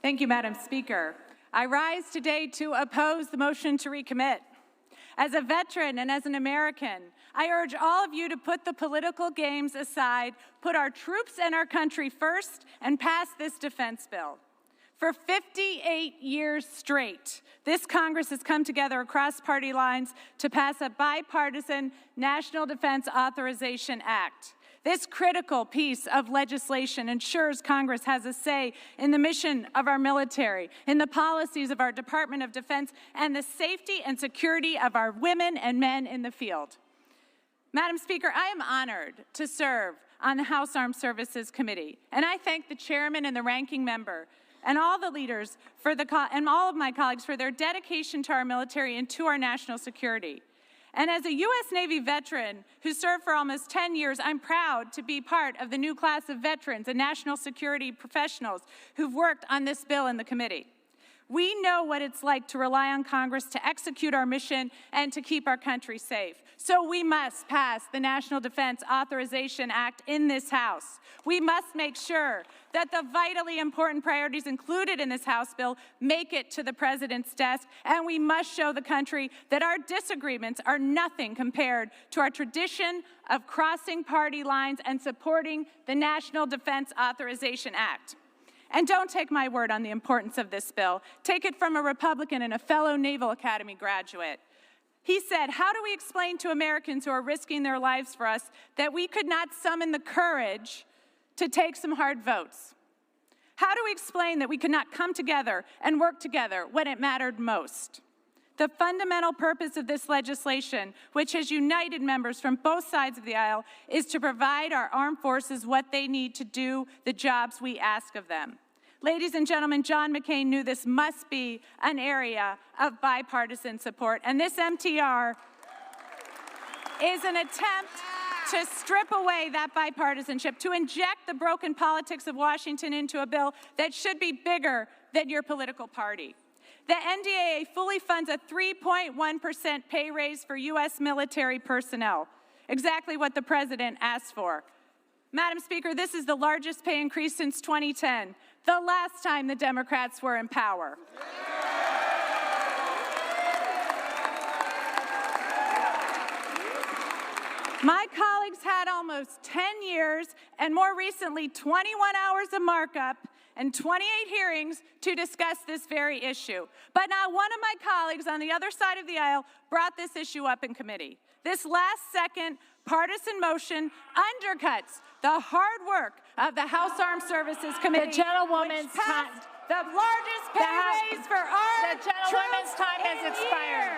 Thank you, Madam Speaker. I rise today to oppose the motion to recommit. As a veteran and as an American, I urge all of you to put the political games aside, put our troops and our country first, and pass this defense bill. For 58 years straight, this Congress has come together across party lines to pass a bipartisan National Defense Authorization Act. This critical piece of legislation ensures Congress has a say in the mission of our military, in the policies of our Department of Defense, and the safety and security of our women and men in the field. Madam Speaker, I am honored to serve on the House Armed Services Committee, and I thank the chairman and the ranking member and all the leaders and all of my colleagues for their dedication to our military and to our national security. And as a U.S. Navy veteran who served for almost 10 years, I'm proud to be part of the new class of veterans and national security professionals who've worked on this bill in the committee. We know what it's like to rely on Congress to execute our mission and to keep our country safe. So we must pass the National Defense Authorization Act in this House. We must make sure that the vitally important priorities included in this House bill make it to the President's desk, and we must show the country that our disagreements are nothing compared to our tradition of crossing party lines and supporting the National Defense Authorization Act. And don't take my word on the importance of this bill. Take it from a Republican and a fellow Naval Academy graduate. He said, "How do we explain to Americans who are risking their lives for us that we could not summon the courage to take some hard votes? How do we explain that we could not come together and work together when it mattered most?" The fundamental purpose of this legislation, which has united members from both sides of the aisle, is to provide our armed forces what they need to do the jobs we ask of them. Ladies and gentlemen, John McCain knew this must be an area of bipartisan support, and this MTR is an attempt to strip away that bipartisanship, to inject the broken politics of Washington into a bill that should be bigger than your political party. The NDAA fully funds a 3.1% pay raise for U.S. military personnel, exactly what the President asked for. Madam Speaker, this is the largest pay increase since 2010, the last time the Democrats were in power. My colleagues had almost 10 years and more recently 21 hours of markup and 28 hearings to discuss this very issue. But not one of my colleagues on the other side of the aisle brought this issue up in committee. This last-second partisan motion undercuts the hard work of the House Armed Services Committee, the gentlewoman's which passed the largest pay raise for our The gentlewoman's time has expired.